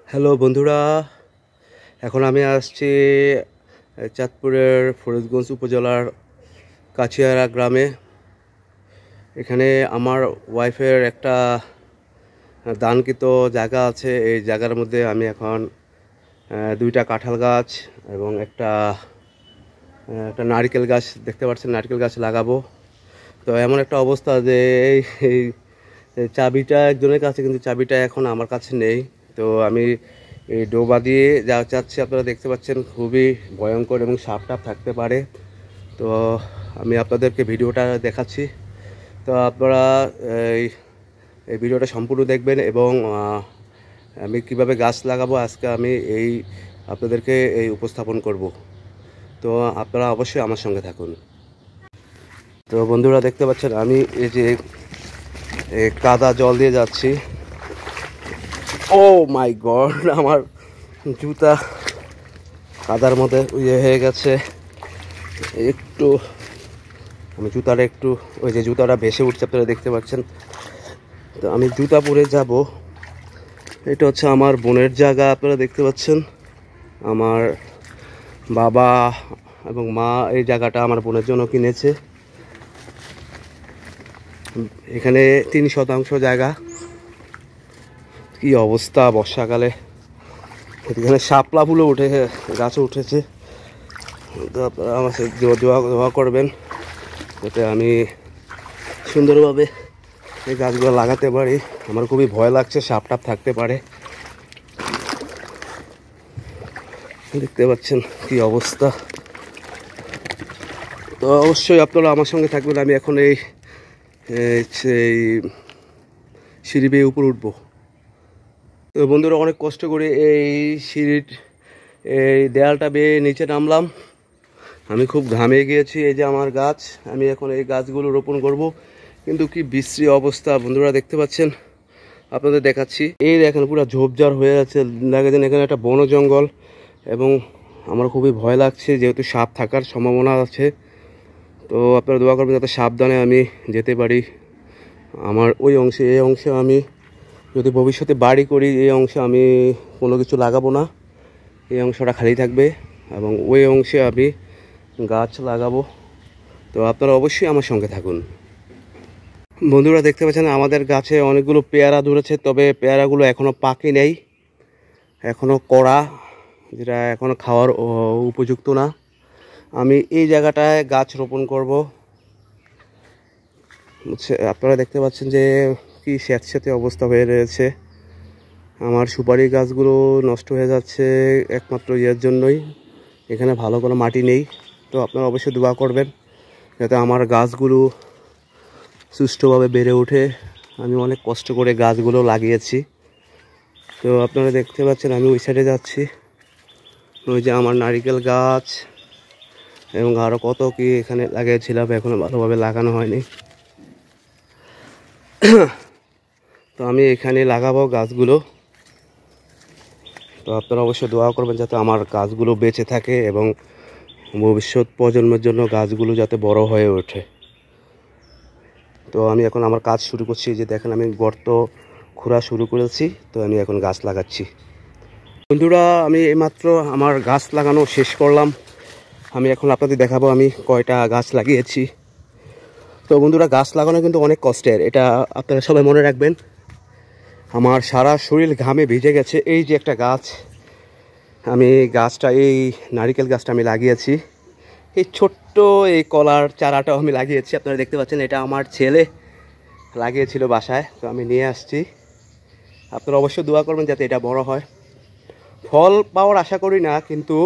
Hello বন্ধুরা, এখন আমি আসছি চাঁদপুরের ফরিদগঞ্জ উপজেলার কাছিয়ারা গ্রামে। এখানে আমার ওয়াইফের একটা দানকৃত জায়গা আছে। এই জায়গার মধ্যে আমি এখন দুইটা কাঁঠাল গাছ এবং একটা নারকেল গাছ দেখতে পাচ্ছেন, নারকেল গাছ লাগাবো। তো এমন একটা অবস্থা যে এই এই চাবিটা একজনের কাছে, কিন্তু চাবিটা এখন আমার কাছে নেই। তো আমি এই ডোবা দিয়ে যা চাচ্ছি, আপনারা দেখতে পাচ্ছেন খুবই ভয়ঙ্কর এবং সাপ টাপ থাকতে পারে। তো আমি আপনাদেরকে ভিডিওটা দেখাচ্ছি। তো আপনারা এই এই ভিডিওটা সম্পূর্ণ দেখবেন এবং আমি কিভাবে গাছ লাগাবো আজকে আমি আপনাদেরকে উপস্থাপন করব। তো আপনারা অবশ্যই আমার সঙ্গে থাকুন। তো বন্ধুরা দেখতে পাচ্ছেন আমি এই যে কাদা জল দিয়ে যাচ্ছি। ও মাই গড, আমার জুতা কাদার মধ্যে হয়ে গেছে। একটু আমি জুতাটা একটু ওই যে জুতাটা ভেসে উঠছে, আপনারা দেখতে পাচ্ছেন। তো আমি জুতা পরে যাব। এটা হচ্ছে আমার বোনের জায়গা, আপনারা দেখতে পাচ্ছেন। আমার বাবা এবং মা এই জায়গাটা আমার বোনের জন্য কিনেছে। এখানে 3% জায়গা। কি অবস্থা বর্ষাকালে, এখানে শাপলা ফুলও উঠে গাছও উঠেছে। তো আপনারা আমার সাথে দোয়া করবেন যাতে আমি সুন্দরভাবে এই গাছগুলো লাগাতে পারি। আমার খুবই ভয় লাগছে, সাপ টাপ থাকতে পারে। দেখতে পাচ্ছেন কি অবস্থা। তো অবশ্যই আপনারা আমার সঙ্গে থাকবেন। আমি এখন এই সিঁড়ি বেয়ে উপরে উঠবো। তো বন্ধুরা অনেক কষ্ট করে এই সিঁড়ির এই দেয়ালটা বেয়ে নিচে নামলাম। আমি খুব ঘামে গিয়েছি। এই যে আমার গাছ, আমি এখন এই গাছগুলো রোপণ করব। কিন্তু কি বিশ্রী অবস্থা বন্ধুরা, দেখতে পাচ্ছেন। আপনাদের দেখাচ্ছি। এই দেখেন পুরো ঝোপঝাড় হয়ে আছে, লাগে যেন এখানে একটা বন জঙ্গল। এবং আমার খুবই ভয় লাগছে, যেহেতু সাপ থাকার সম্ভাবনা আছে। তো আপনারা দোয়া করবেন যাতে সাবধানে আমি যেতে পারি। আমার এই অংশে আমি যদি ভবিষ্যতে বাড়ি করি, এই অংশে আমি কোনো কিছু লাগাবো না। এই অংশটা খালি থাকবে এবং ওই অংশে আমি গাছ লাগাবো। তো আপনারা অবশ্যই আমার সঙ্গে থাকুন। বন্ধুরা দেখতে পাচ্ছেন আমাদের গাছে অনেকগুলো পেয়ারা ধরেছে, তবে পেয়ারাগুলো এখনও পাকে নেই, এখনও কড়া, যেটা এখনও খাওয়ার উপযুক্ত না। আমি এই জায়গাটায় গাছ রোপণ করব। আপনারা দেখতে পাচ্ছেন যে কি স্যাঁতস্যাঁতে অবস্থা হয়ে রয়েছে। আমার সুপারি গাছগুলো নষ্ট হয়ে যাচ্ছে একমাত্র এর জন্যই, এখানে ভালো কোনো মাটি নেই। তো আপনারা অবশ্যই দোয়া করবেন যাতে আমার গাছগুলো সুষ্ঠুভাবে বেড়ে ওঠে। আমি অনেক কষ্ট করে গাছগুলো লাগিয়েছি। তো আপনারা দেখতে পাচ্ছেন আমি ওই সাইডে যাচ্ছি। ওই যে আমার নারিকেল গাছ এবং আরও কত কি এখানে লাগিয়েছিলাম, এখনও ভালোভাবে লাগানো হয়নি। তো আমি এখানে লাগাবো গাছগুলো। তো আপনারা অবশ্যই দোয়া করবেন যাতে আমার গাছগুলো বেঁচে থাকে এবং ভবিষ্যৎ প্রজন্মের জন্য গাছগুলো যাতে বড় হয়ে ওঠে। তো আমি এখন আমার কাজ শুরু করছি। যে দেখেন আমি গর্ত খোঁড়া শুরু করেছি। তো আমি এখন গাছ লাগাচ্ছি। বন্ধুরা আমি এইমাত্র আমার গাছ লাগানো শেষ করলাম। আমি এখন আপনাদের দেখাবো আমি কয়টা গাছ লাগিয়েছি। তো বন্ধুরা গাছ লাগানো কিন্তু অনেক কষ্টের, এটা আপনারা সবাই মনে রাখবেন। আমার সারা শরীর ঘামে ভিজে গেছে। এই যে একটা গাছ, আমি গাছটা এই নারিকেল গাছটা আমি লাগিয়েছি। এই ছোট্ট এই কলার চারাটাও আমি লাগিয়েছি, আপনারা দেখতে পাচ্ছেন। এটা আমার ছেলে লাগিয়েছিল বাসায়, তো আমি নিয়ে আসছি। আপনারা অবশ্যই দোয়া করবেন যাতে এটা বড় হয়। ফল পাওয়ার আশা করি না, কিন্তু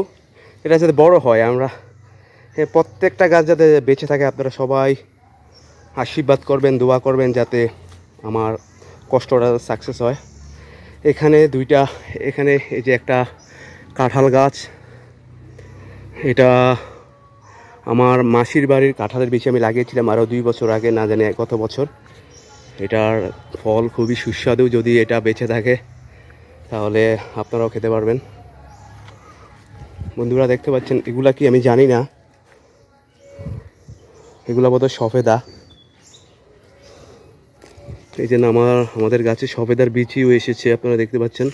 এটা যাতে বড় হয়, আমরা প্রত্যেকটা গাছ যাতে বেঁচে থাকে, আপনারা সবাই আশীর্বাদ করবেন, দোয়া করবেন যাতে আমার কষ্টটা সাকসেস হয়। এখানে দুইটা, এখানে এই যে একটা কাঁঠাল গাছ, এটা আমার মাসির বাড়ির কাঁঠালের বীজ আমি লাগিয়েছিলাম আরও 2 বছর আগে, না জানি কত বছর। এটার ফল খুবই সুস্বাদু, যদি এটা বেঁচে থাকে তাহলে আপনারাও খেতে পারবেন। বন্ধুরা দেখতে পাচ্ছেন এগুলা কি আমি জানি না, এগুলা বোধহয় সফেদা। এই যে আমাদের গাছে সফেদার বীজও এসেছে, আপনারা দেখতে পাচ্ছেন।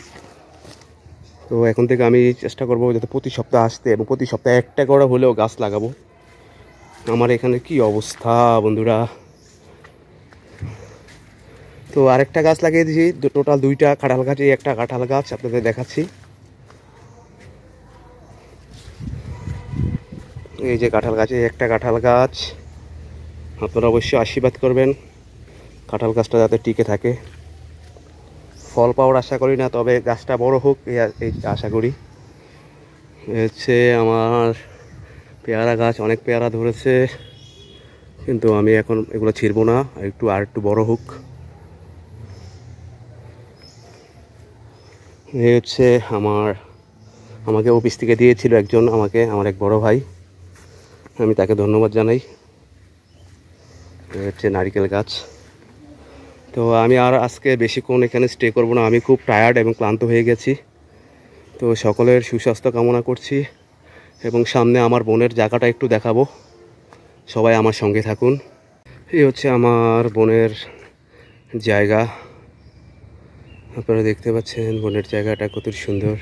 তো এখন থেকে আমি চেষ্টা করব যাতে প্রতি সপ্তাহে আসতে এবং প্রতি সপ্তাহে একটা করে হলেও গাছ লাগাবো। আমার এখানে কি অবস্থা বন্ধুরা। তো আরেকটা গাছ লাগিয়ে দিয়েছি, টোটাল 2টা কাঁঠাল গাছ, এই একটা কাঁঠাল গাছ আপনাদের দেখাচ্ছি। এই যে কাঁঠাল গাছে একটা কাঁঠাল গাছ, আপনারা অবশ্যই আশীর্বাদ করবেন কাঁঠাল গাছটা যাতে টিকে থাকে। ফল পাওয়ার আশা করি না, তবে গাছটা বড় হোক এই আশা করি। হচ্ছে আমার পেয়ারা গাছ, অনেক পেয়ারা ধরেছে, কিন্তু আমি এখন এগুলো ছিঁড়বো না, আর একটু বড় হোক। এই হচ্ছে আমাকে অফিস থেকে দিয়েছিল একজন, আমার এক বড় ভাই, আমি তাকে ধন্যবাদ জানাই। হচ্ছে নারকেল গাছ। তো আমি আর আজকে বেশিক্ষণ এখানে স্টে করব না, আমি খুব টায়ার্ড এবং ক্লান্ত হয়ে গেছি। তো সকলের সুস্বাস্থ্য কামনা করছি এবং সামনে আমার বোনের জায়গাটা একটু দেখাবো, সবাই আমার সঙ্গে থাকুন। এই হচ্ছে আমার বোনের জায়গা, আপনারা দেখতে পাচ্ছেন বোনের জায়গাটা কত সুন্দর,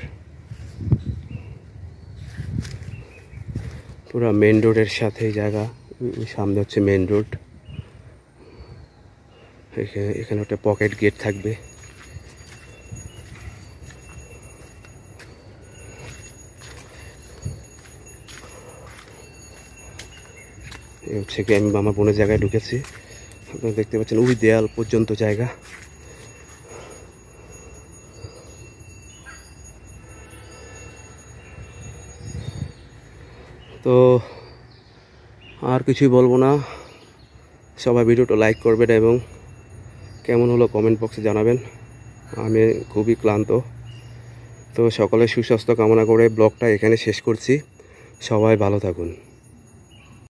পুরো মেন রোডের সাথে জায়গা। সামনে হচ্ছে মেন রোড, এখানে একটা পকেট গেট থাকবে। এই হচ্ছে কি আমি আমার বোনের জায়গায় ঢুকেছি, আপনারা দেখতে পাচ্ছেন ওই দেয়াল পর্যন্ত জায়গা। তো আর কিছুই বলবো না, সবাই ভিডিওটা লাইক করবেন এবং কেমন হলো কমেন্ট বক্সে জানাবেন। আমি খুবই ক্লান্ত, তো সকলের সুস্বাস্থ্য কামনা করে ব্লগটা এখানে শেষ করছি। সবাই ভালো থাকুন।